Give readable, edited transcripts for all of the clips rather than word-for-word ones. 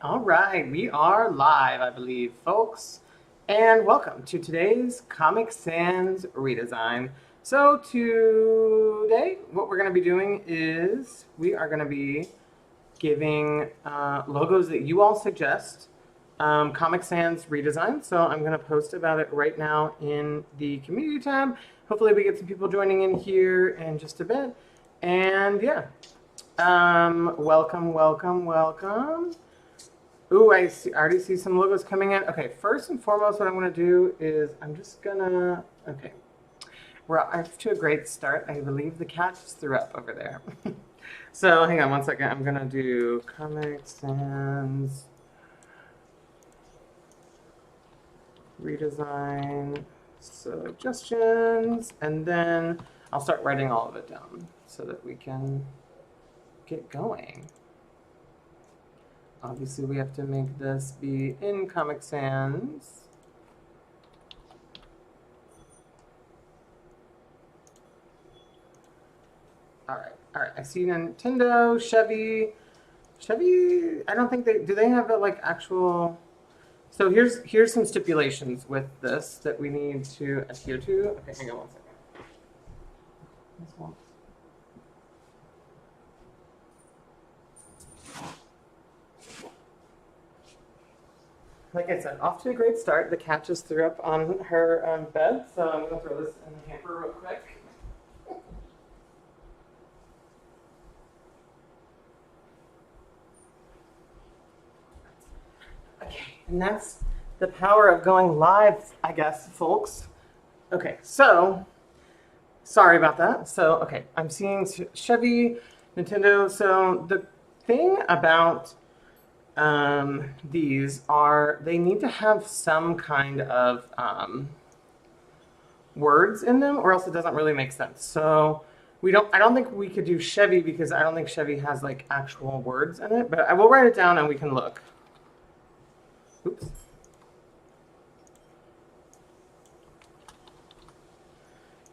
All right, we are live, I believe, folks, and welcome to today's Comic Sans redesign. So today, what we're going to be doing is we are going to be giving logos that you all suggest, Comic Sans redesign. So I'm going to post about it right now in the community tab. Hopefully we get some people joining in here in just a bit. And yeah, welcome, welcome, welcome. Ooh, I already see some logos coming in. Okay, first and foremost, what I'm going to do is I'm just going to, okay, we're off to a great start. I believe the cat just threw up over there. So hang on one second. I'm going to do Comic Sans redesign suggestions, and then I'll start writing all of it down so that we can get going. Obviously, we have to make this be in Comic Sans. All right. I see Nintendo, Chevy. I don't think do. They have a like actual. So here's some stipulations with this that we need to adhere to. Okay, hang on one second. This one. Like I said, off to a great start. The cat just threw up on her bed, so I'm gonna throw this in the hamper real quick. Okay, and that's the power of going live, I guess, folks. Okay, so sorry about that. So, okay, I'm seeing Chevy, Nintendo. So the thing about these are they need to have some kind of words in them, or else it doesn't really make sense. So I don't think we could do Chevy because I don't think Chevy has like actual words in it. But I will write it down and we can look. Oops.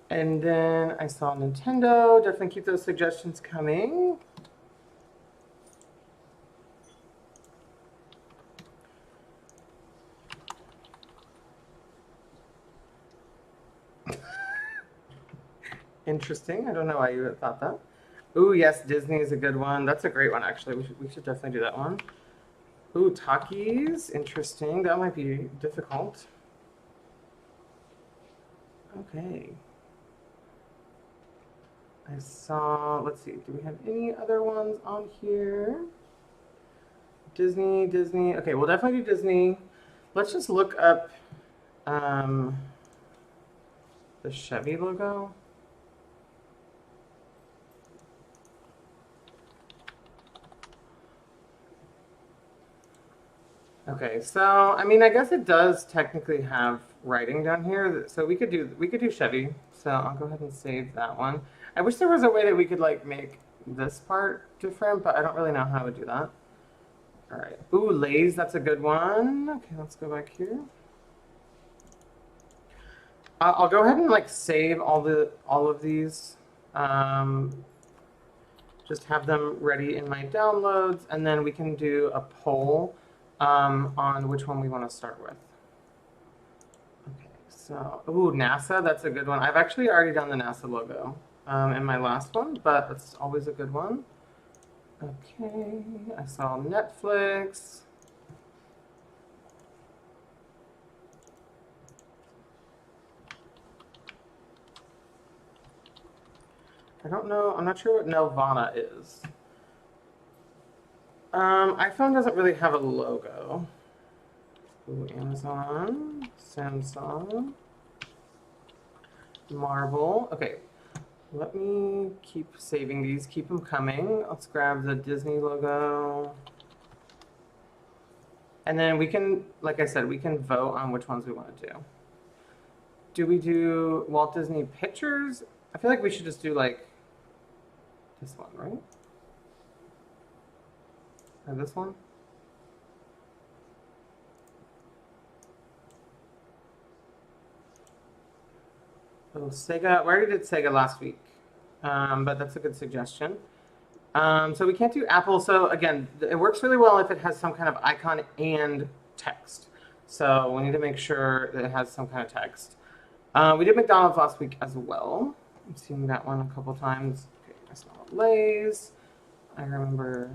And then I saw Nintendo. Definitely keep those suggestions coming. Interesting. I don't know why you thought that. Ooh, yes, Disney is a good one. That's a great one, actually. We should definitely do that one. Ooh, Takis. Interesting. That might be difficult. Okay. I saw, let's see, do we have any other ones on here? Disney. Okay, we'll definitely do Disney. Let's just look up the Chevy logo. Okay, so I mean, I guess it does technically have writing down here, so we could do Chevy. So I'll go ahead and save that one. I wish there was a way that we could like make this part different, but I don't really know how to do that. All right. Ooh, Lay's, that's a good one. Okay, let's go back here. I'll go ahead and like save all of these. Just have them ready in my downloads, and then we can do a poll on which one we want to start with. Okay, so, ooh, NASA, that's a good one. I've actually already done the NASA logo in my last one, but it's always a good one. Okay, I saw Netflix. I don't know, I'm not sure what Nelvana is. iPhone doesn't really have a logo. Ooh, Amazon, Samsung, Marvel. Okay, let me keep saving these, keep them coming. Let's grab the Disney logo. And then we can, like I said, we can vote on which ones we want to do. Do we do Walt Disney Pictures? I feel like we should just do like this one, right? Or this one? Oh, Sega. We already did Sega last week, but that's a good suggestion. So we can't do Apple. So again, it works really well if it has some kind of icon and text. So we need to make sure that it has some kind of text. We did McDonald's last week as well. I've seen that one a couple times. Okay, I smell Lay's. I remember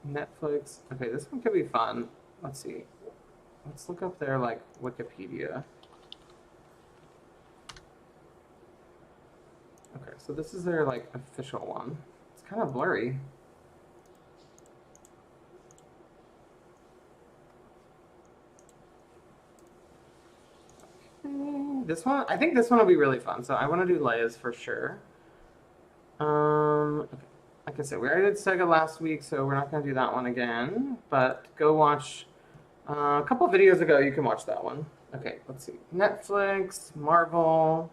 Netflix. Okay, this one could be fun. Let's see. Let's look up their like Wikipedia. Okay, so this is their like official one. It's kind of blurry. Okay, this one, I think this one will be really fun. So I want to do Leia's for sure. Okay. Like I said, we already did Sega last week, so we're not going to do that one again. But go watch a couple videos ago. You can watch that one. Okay, let's see. Netflix, Marvel.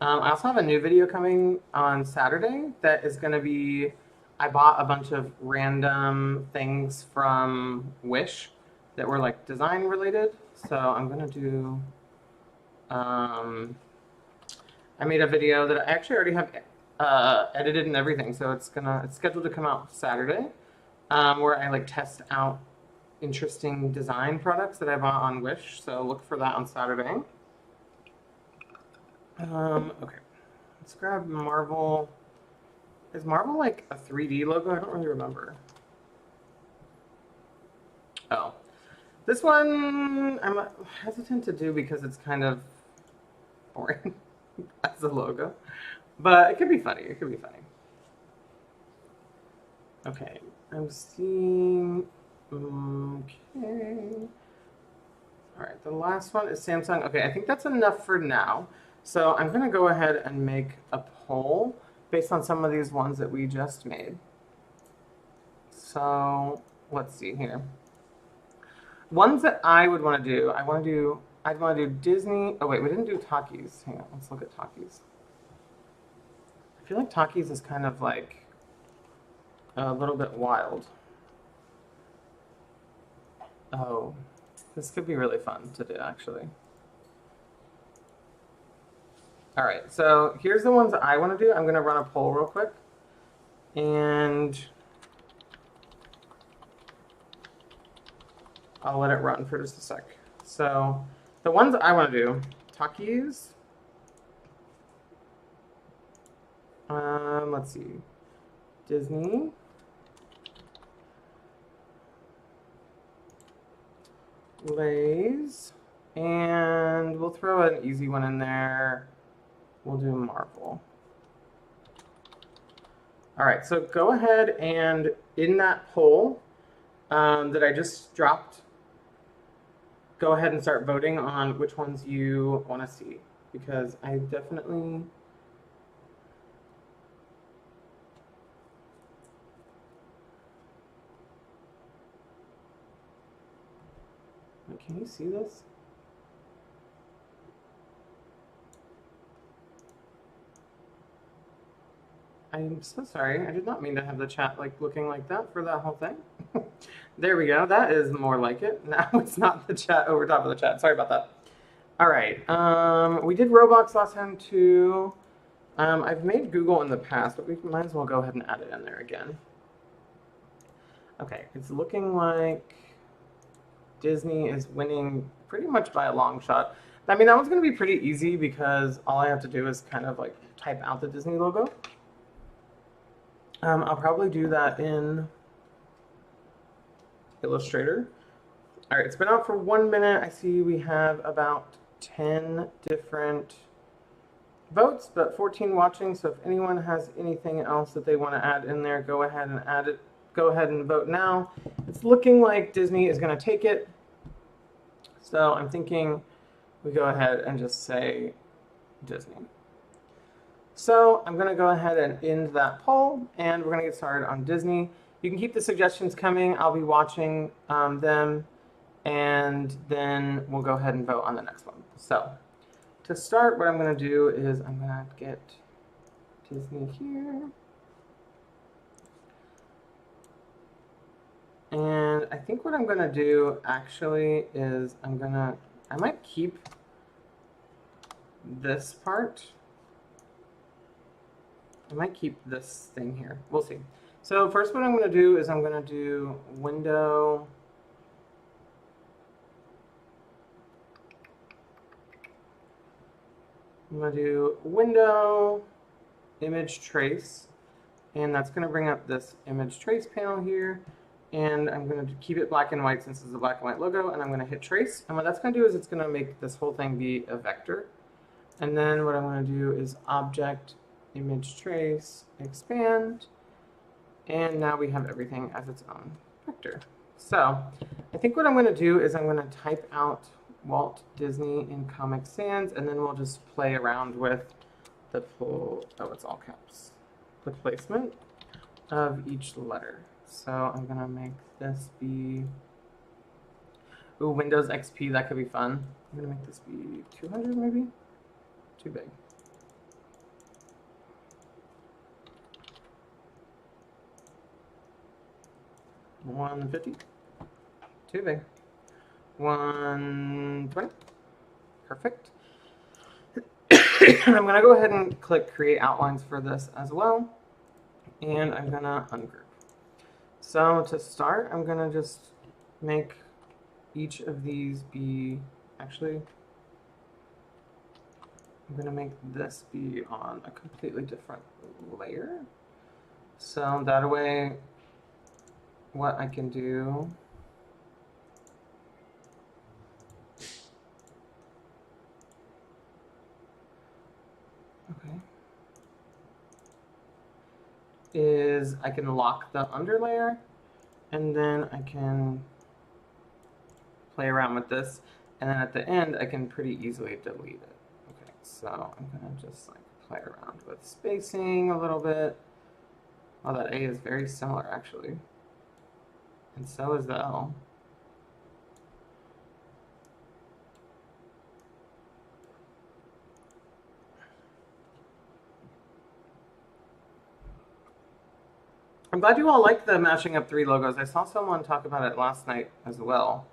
I also have a new video coming on Saturday that is going to be, I bought a bunch of random things from Wish that were like design related. So I'm going to do, I made a video that I actually already have edited and everything. So it's scheduled to come out Saturday, where I like test out interesting design products that I bought on Wish. So look for that on Saturday. Okay. Let's grab Marvel. Is Marvel like a 3D logo? I don't really remember. Oh. This one I'm hesitant to do because it's kind of boring as a logo. But it could be funny. It could be funny. Okay. I'm seeing... Okay. Alright, the last one is Samsung. Okay, I think that's enough for now. So I'm going to go ahead and make a poll based on some of these ones that we just made. So let's see here. Ones that I would want to do, I'd want to do Disney. Oh wait, we didn't do Takis. Hang on, let's look at Takis. I feel like Takis is kind of like a little bit wild. Oh, this could be really fun to do actually. All right, so here's the ones that I want to do. I'm going to run a poll real quick. And I'll let it run for just a sec. So the ones that I want to do, Takis. Let's see. Disney. Lay's. And we'll throw an easy one in there. We'll do Marvel. All right, so go ahead and in that poll that I just dropped, go ahead and start voting on which ones you want to see, because I definitely... Can you see this? I'm so sorry. I did not mean to have the chat like looking like that for that whole thing. There we go. That is more like it. Now it's not the chat over top of the chat. Sorry about that. All right. We did Roblox last time too. I've made Google in the past, but we might as well go ahead and add it in there again. Okay. It's looking like Disney is winning pretty much by a long shot. I mean, that one's going to be pretty easy because all I have to do is kind of like type out the Disney logo. I'll probably do that in Illustrator. All right, it's been out for 1 minute. I see we have about 10 different votes, but 14 watching. So if anyone has anything else that they want to add in there, go ahead and add it. Go ahead and vote now. It's looking like Disney is going to take it. So I'm thinking we go ahead and just say Disney. So I'm going to go ahead and end that poll, and we're going to get started on Disney. You can keep the suggestions coming. I'll be watching them, and then we'll go ahead and vote on the next one. So to start, what I'm going to do is I'm going to get Disney here. And I think what I'm gonna do actually is I might keep this part. I might keep this thing here. We'll see. So first what I'm gonna do is I'm gonna do window. I'm gonna do window, image trace, and that's gonna bring up this image trace panel here. And I'm gonna keep it black and white since it's a black and white logo, and I'm gonna hit trace. And what that's gonna do is it's gonna make this whole thing be a vector. And then what I'm gonna do is object, image trace, expand, and now we have everything as its own vector. So I think what I'm gonna do is I'm gonna type out Walt Disney in Comic Sans, and then we'll just play around with the it's all caps, the placement of each letter. So I'm gonna make this be, ooh, Windows XP, that could be fun. I'm gonna make this be 200 maybe? Too big. $150, too big. $120, perfect. I'm gonna go ahead and click create outlines for this as well. And I'm gonna ungroup. So to start, I'm gonna just make each of these be, actually, I'm gonna make this be on a completely different layer. So that way, what I can do is I can lock the underlayer, and then I can play around with this, and then at the end I can pretty easily delete it. Okay, so I'm gonna just like play around with spacing a little bit. Oh, that A is very similar actually, and so is the L. I'm glad you all like the mashing up 3 logos. I saw someone talk about it last night as well.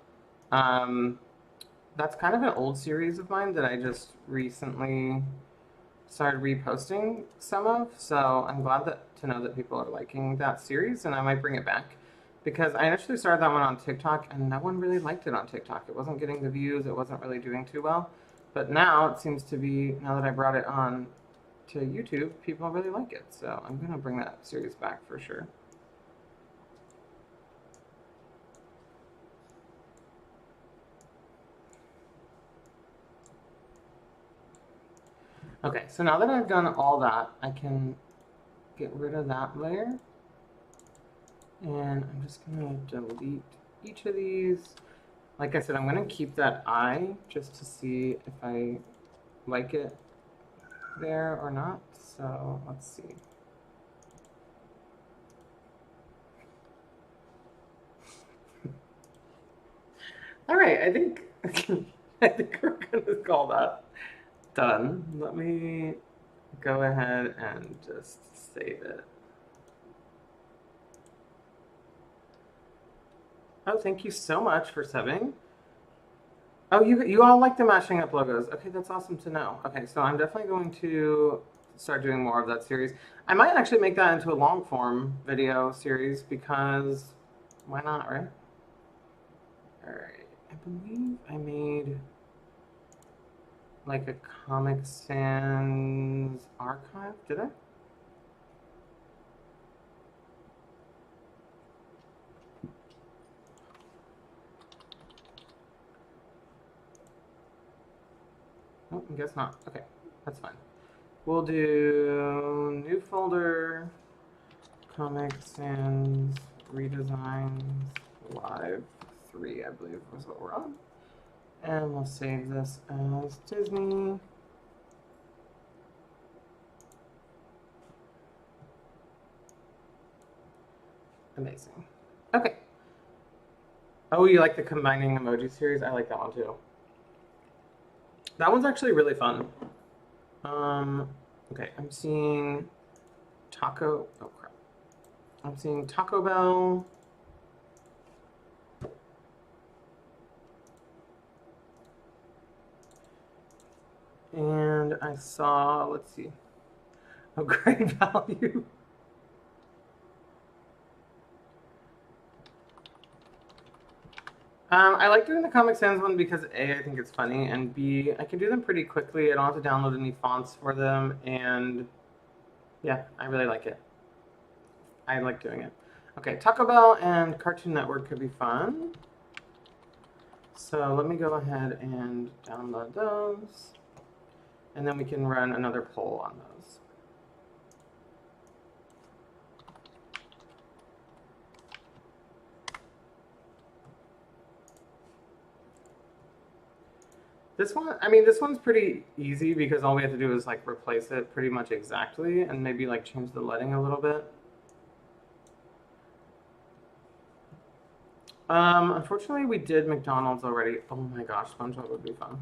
That's kind of an old series of mine that I just recently started reposting some of. So I'm glad to know that people are liking that series, and I might bring it back. Because I initially started that one on TikTok, and no one really liked it on TikTok. It wasn't getting the views, it wasn't really doing too well. But now it seems to be, now that I brought it on to YouTube, people really like it. So I'm gonna bring that series back for sure. Okay, so now that I've done all that, I can get rid of that layer. And I'm just gonna delete each of these. Like I said, I'm gonna keep that eye just to see if I like it there or not. So let's see. All right, I think I think we're gonna call that done. Let me go ahead and just save it. Oh, thank you so much for subbing. Oh, you all like the mashing up logos. Okay, that's awesome to know. Okay, so I'm definitely going to start doing more of that series. I might actually make that into a long form video series because why not, right? All right, I believe I made like a Comic Sans archive. Did I? Oh, I guess not. Okay, that's fine. We'll do new folder, Comic Sans Redesigns Live 3, I believe was what we're on. And we'll save this as Disney. Amazing. Okay. Oh, you like the combining emoji series? I like that one too. That one's actually really fun. Okay, I'm seeing oh crap. I'm seeing Taco Bell. And I saw, let's see, a great value. I like doing the Comic Sans one because A, I think it's funny, and B, I can do them pretty quickly. I don't have to download any fonts for them, and yeah, I really like it. I like doing it. Okay, Taco Bell and Cartoon Network could be fun. So let me go ahead and download those, and then we can run another poll on those. This one, I mean, this one's pretty easy because all we have to do is like replace it pretty much exactly and maybe like change the lighting a little bit. Unfortunately, we did McDonald's already. Oh my gosh, SpongeBob would be fun.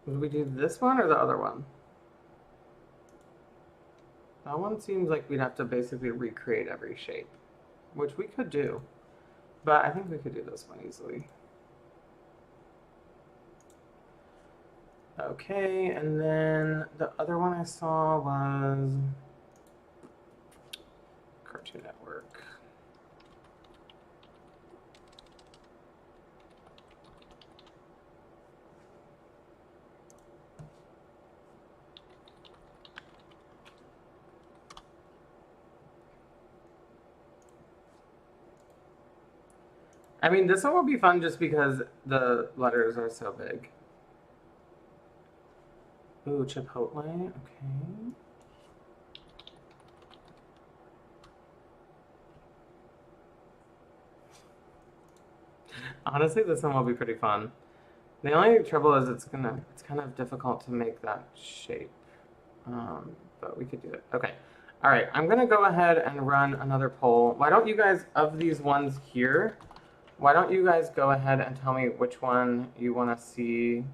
Would we do this one or the other one? That one seems like we'd have to basically recreate every shape, which we could do. But I think we could do this one easily. Okay, and then the other one I saw was Cartoon Network. I mean, this one will be fun just because the letters are so big. Ooh, Chipotle, okay. Honestly, this one will be pretty fun. The only trouble is it's kind of difficult to make that shape. But we could do it. Okay. All right, I'm gonna go ahead and run another poll. Why don't you guys, of these ones here, why don't you guys go ahead and tell me which one you want to see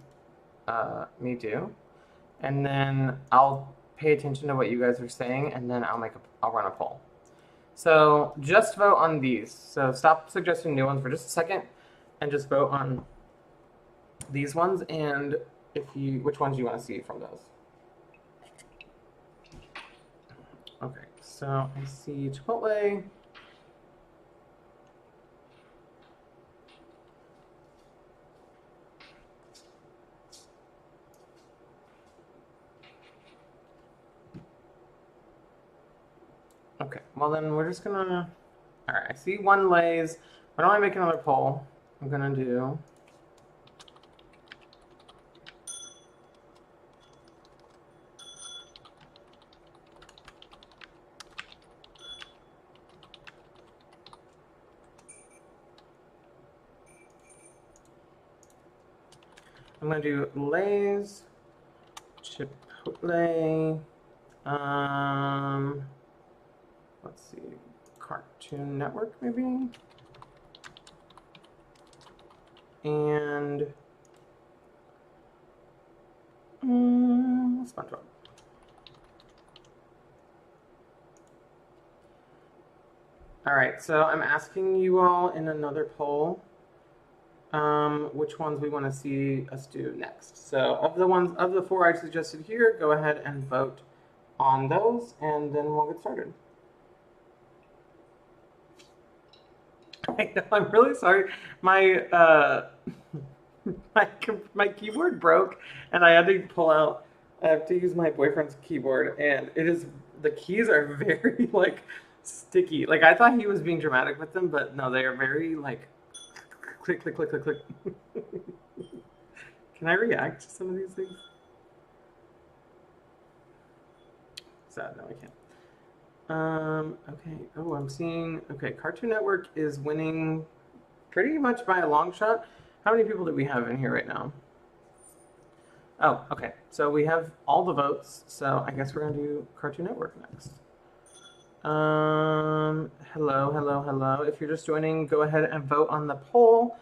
me do, and then I'll pay attention to what you guys are saying, and then I'll run a poll. So just vote on these. So stop suggesting new ones for just a second, and just vote on these ones, and which ones you want to see from those. Okay, so I see Chipotle. Okay, well then we're just gonna, all right, I see one Lay's. Why don't I make another poll? I'm gonna do, Lay's, Chipotle, let's see, Cartoon Network maybe, and SpongeBob. All right, so I'm asking you all in another poll which ones we want to see us do next. So of the four I suggested here, go ahead and vote on those, and then we'll get started. I know, I'm really sorry. My my keyboard broke, and I had to pull out. I have to use my boyfriend's keyboard, and the keys are very like sticky. Like I thought he was being dramatic with them, but no, they are very like click, click, click, click, click. Can I react to some of these things? Sad, no, I can't. Okay. Oh, I'm seeing. Okay, Cartoon Network is winning pretty much by a long shot. How many people do we have in here right now? Oh, okay. So we have all the votes. So I guess we're gonna do Cartoon Network next. Hello, hello, hello. If you're just joining, go ahead and vote on the poll.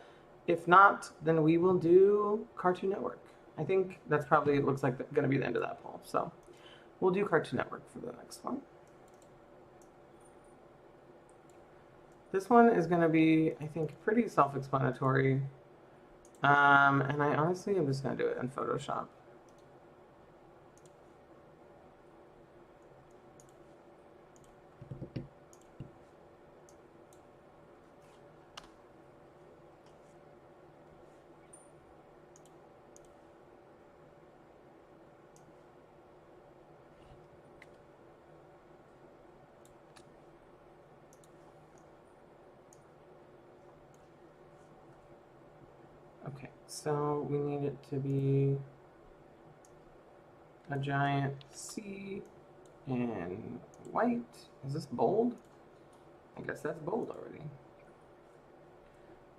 If not, then we will do Cartoon Network. I think that's probably, it looks like going to be the end of that poll. So we'll do Cartoon Network for the next one. This one is going to be, I think, pretty self-explanatory. And I honestly am just going to do it in Photoshop. Okay, so we need it to be a giant C in white. Is this bold? I guess that's bold already.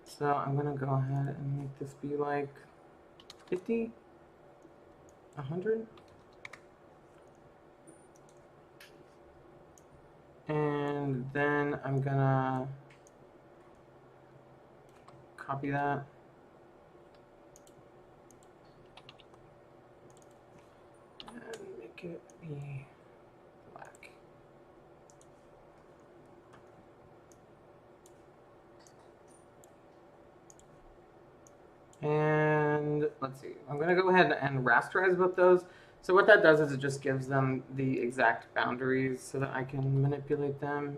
So I'm gonna go ahead and make this be like 50, 100. And then I'm gonna copy that. And make it be black. And let's see, I'm gonna go ahead and rasterize both those. So what that does is it just gives them the exact boundaries so that I can manipulate them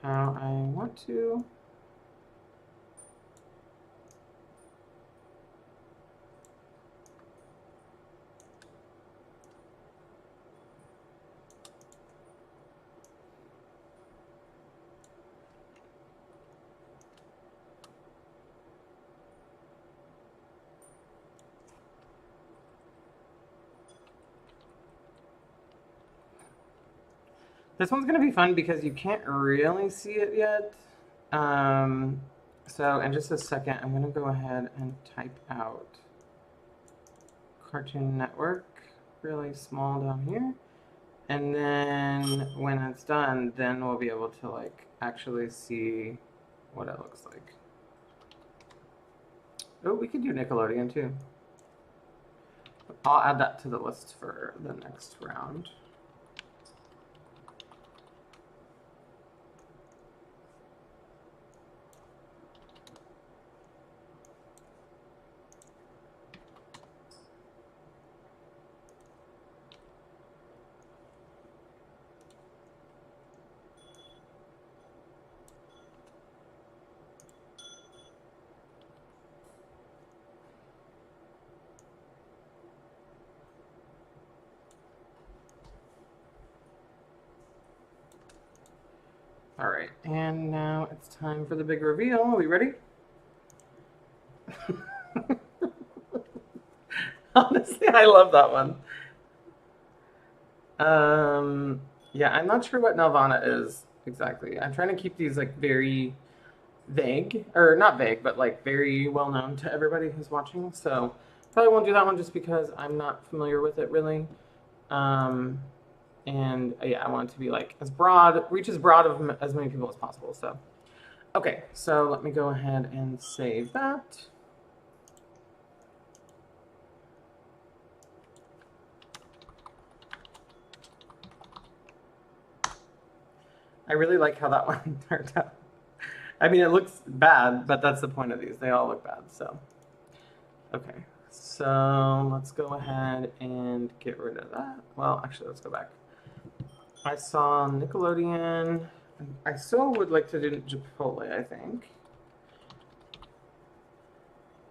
how I want to. This one's going to be fun because you can't really see it yet. So in just a second, I'm going to go ahead and type out Cartoon Network, really small down here. And then when it's done, then we'll be able to like actually see what it looks like. Oh, we could do Nickelodeon too. I'll add that to the list for the next round. All right, and now it's time for the big reveal. Are we ready? Honestly, I love that one. Yeah, I'm not sure what Nelvana is exactly. I'm trying to keep these like very vague, or not vague, but like very well known to everybody who's watching. So probably won't do that one just because I'm not familiar with it really. And yeah, I want it to be like as broad, reach as broad of as many people as possible. So, okay, so let me go ahead and save that. I really like how that one turned out. I mean, it looks bad, but that's the point of these. They all look bad, so. Okay, so let's go ahead and get rid of that. Well, actually, let's go back. I saw Nickelodeon. I still would like to do Chipotle, I think.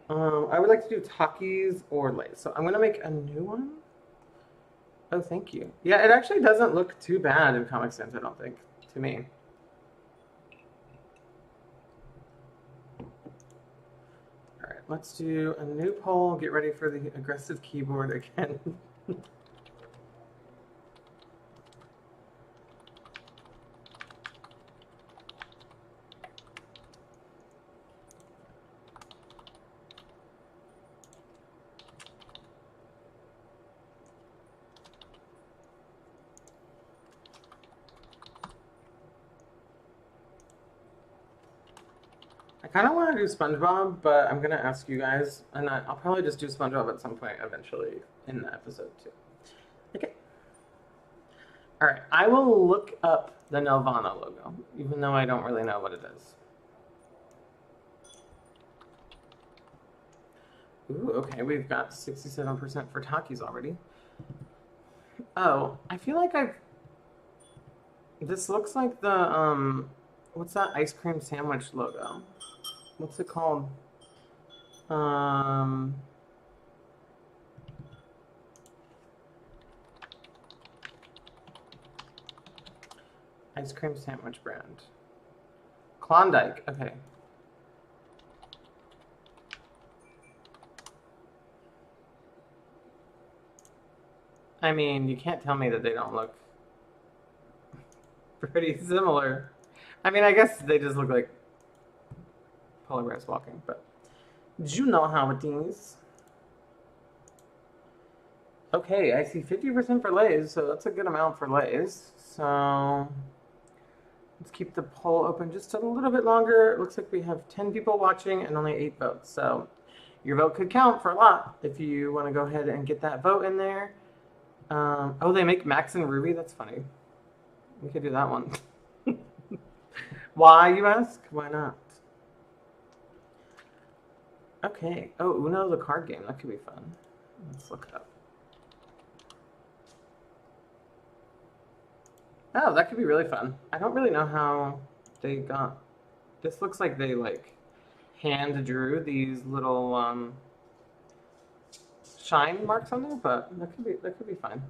I would like to do Takis or Lay's. So I'm going to make a new one. Oh, thank you. Yeah, it actually doesn't look too bad in Comic Sans, I don't think, to me. All right, let's do a new poll. Get ready for the aggressive keyboard again. I kind of want to do SpongeBob, but I'm going to ask you guys, and I'll probably just do SpongeBob at some point eventually in the episode too. Okay. All right, I will look up the Nelvana logo, even though I don't really know what it is. Ooh, okay, we've got 67% for Takis already. Oh, I feel like this looks like the, what's that ice cream sandwich logo? What's it called? Um, Ice cream sandwich brand. Klondike, okay. I mean, you can't tell me that they don't look pretty similar. I mean, I guess they just look like polar bears walking, but do you know how it is? Okay, I see 50% for Lay's, so that's a good amount for Lay's. So let's keep the poll open just a little bit longer. It looks like we have 10 people watching and only 8 votes. So your vote could count for a lot if you want to go ahead and get that vote in there. Oh, they make Max and Ruby? That's funny. We could do that one. Why, you ask? Why not? Okay. Oh, Uno, the card game. That could be fun. Let's look it up. Oh, that could be really fun. I don't really know how they got... This looks like they, like, hand drew these little, shine marks on there, but that could be fine.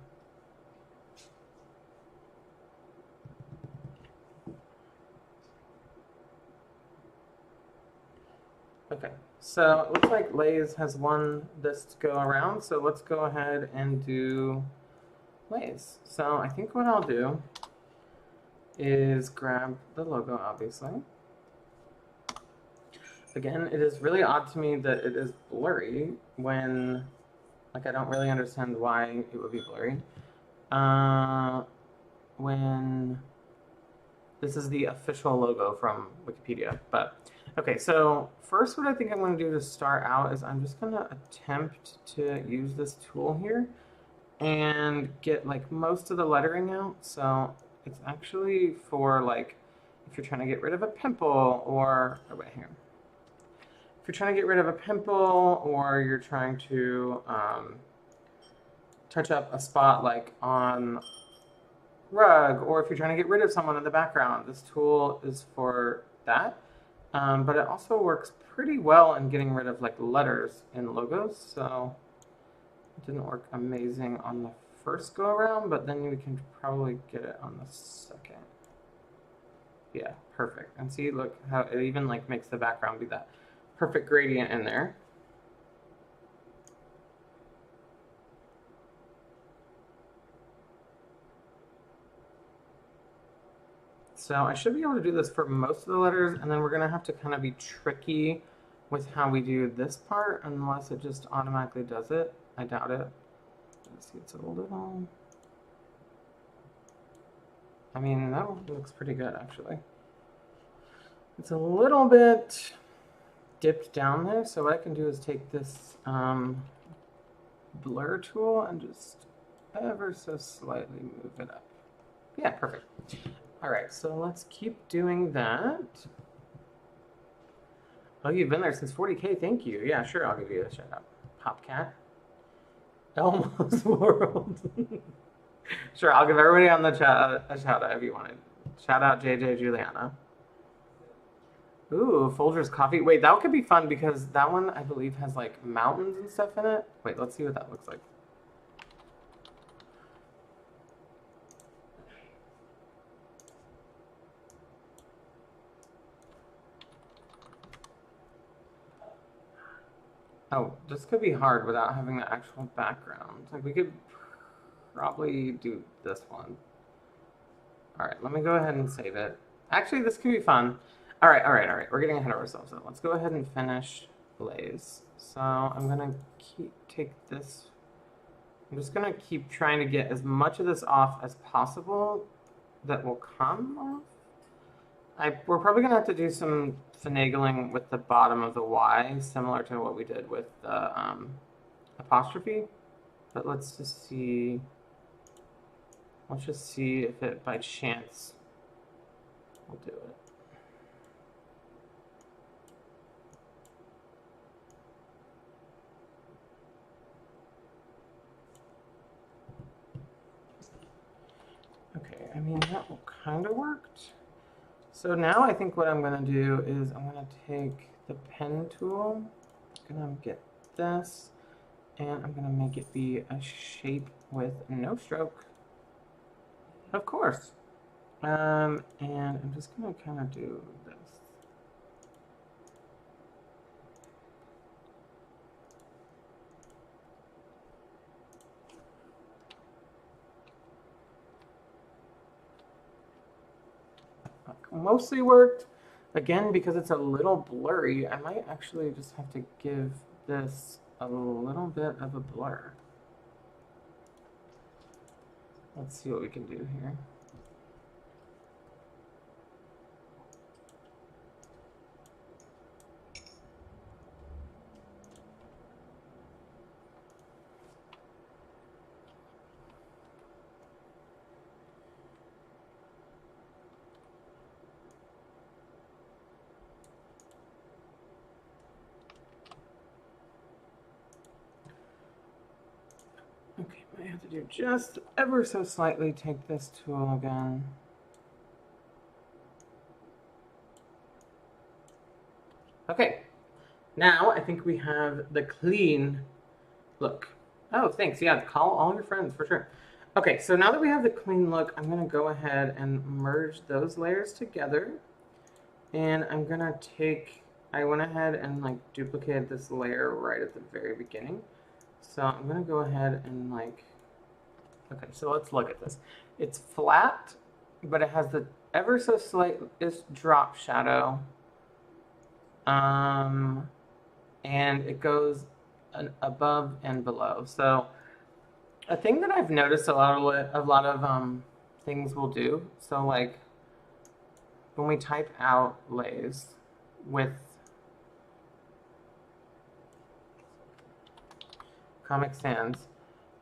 Okay, so it looks like Lay's has won this to go around, so let's go ahead and do Lay's. So I think what I'll do is grab the logo, obviously. Again, it is really odd to me that it is blurry when, like, I don't really understand why it would be blurry. When this is the official logo from Wikipedia, but okay, so first what I think I'm going to do to start out is I'm just going to attempt to use this tool here and get like most of the lettering out. So it's actually for like if you're trying to get rid of a pimple or, oh wait, here. If you're trying to get rid of a pimple or you're trying to touch up a spot like on rug, or if you're trying to get rid of someone in the background, this tool is for that. But it also works pretty well in getting rid of like letters in logos. So it didn't work amazing on the first go around, but then we can probably get it on the second. Yeah, perfect. And see, look how it even like makes the background be that perfect gradient in there. So I should be able to do this for most of the letters, and then we're gonna have to kind of be tricky with how we do this part, unless it just automatically does it. I doubt it. Let's see, it's a little... I mean, that one looks pretty good, actually. It's a little bit dipped down there, so what I can do is take this blur tool and just ever so slightly move it up. Yeah, perfect. All right, so let's keep doing that. Oh, you've been there since 40K. Thank you. Yeah, sure, I'll give you a shout out. Popcat. Elmo's World. Sure, I'll give everybody on the chat a shout out if you wanted. Shout out JJ Juliana. Ooh, Folgers coffee. Wait, that could be fun because that one I believe has like mountains and stuff in it. Wait, let's see what that looks like. Oh, this could be hard without having the actual background. Like we could probably do this one. All right, let me go ahead and save it. Actually, this could be fun. All right. We're getting ahead of ourselves. So let's go ahead and finish Blaze. So I'm gonna take this. I'm just gonna keep trying to get as much of this off as possible that will come off. We're probably gonna have to do some finagling with the bottom of the Y, similar to what we did with the apostrophe. But let's just see. Let's just see if it by chance We'll do it. Okay, I mean, that kind of worked. So now I think what I'm going to do is I'm going to take the pen tool, I'm going to get this, and I'm going to make it be a shape with no stroke. Of course. And I'm just going to kind of do this. Mostly worked. Again, because it's a little blurry, I might actually just have to give this a little bit of a blur. Let's see what we can do here. Okay, I have to do just ever so slightly take this tool again. Okay, now I think we have the clean look. Oh, thanks. Yeah, call all your friends for sure. Okay, so now that we have the clean look, I'm going to go ahead and merge those layers together. And I'm going to take, I went ahead and like duplicated this layer right at the very beginning. So I'm going to go ahead and like, okay, so let's look at this. It's flat, but it has the ever so slightest drop shadow. And it goes above and below. So a thing that I've noticed a lot of things will do. So like when we type out lays with Comic Sans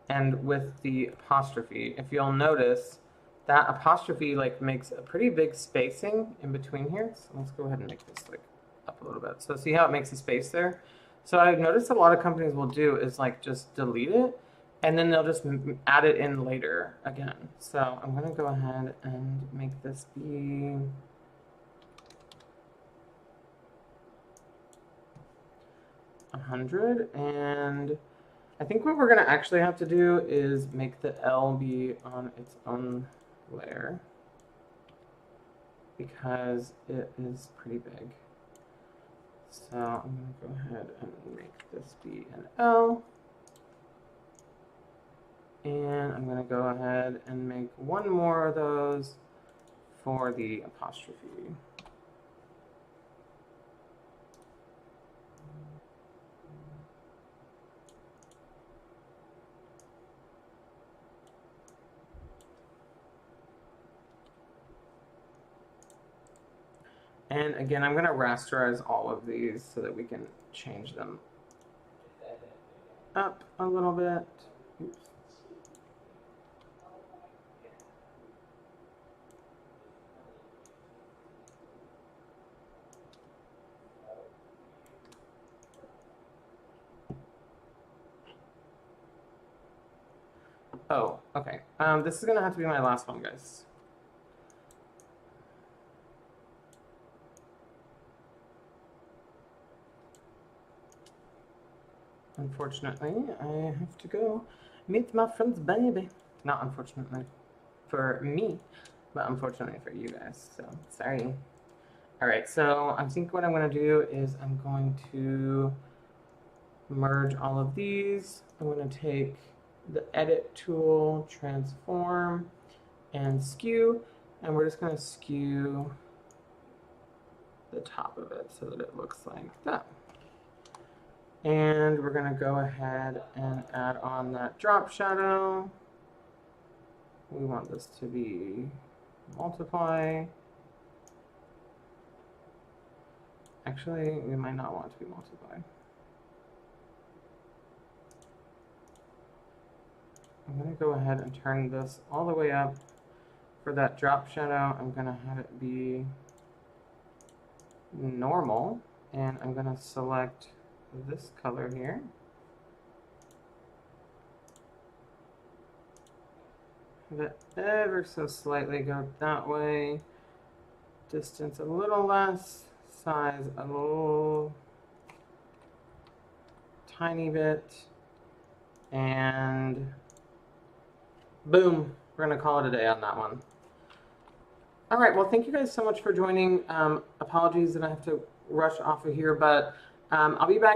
and with the apostrophe, if you'll notice that apostrophe like makes a pretty big spacing in between here. So let's go ahead and make this like up a little bit. So see how it makes a space there? So I've noticed a lot of companies will do is like just delete it and then they'll just add it in later again. So I'm going to go ahead and make this be 100. And I think what we're going to actually have to do is make the L be on its own layer because it is pretty big. So I'm going to go ahead and make this be an L. And I'm going to go ahead and make one more of those for the apostrophe. And again, I'm going to rasterize all of these so that we can change them up a little bit. Oops. Oh, okay. This is going to have to be my last one, guys. Unfortunately, I have to go meet my friend's baby. Not unfortunately for me, but unfortunately for you guys. So, sorry. All right, so I think what I'm going to do is I'm going to merge all of these. I'm going to take the edit tool, transform, and skew, and we're just going to skew the top of it so that it looks like that. And we're going to go ahead and add on that drop shadow. We want this to be multiply. Actually, we might not want it to be multiply. I'm going to go ahead and turn this all the way up for that drop shadow, I'm going to have it be normal, and I'm going to select this color here. Have it ever so slightly go that way. Distance a little less, size a little tiny bit, and boom, we're going to call it a day on that one. All right, well, thank you guys so much for joining. Apologies that I have to rush off of here, but I'll be back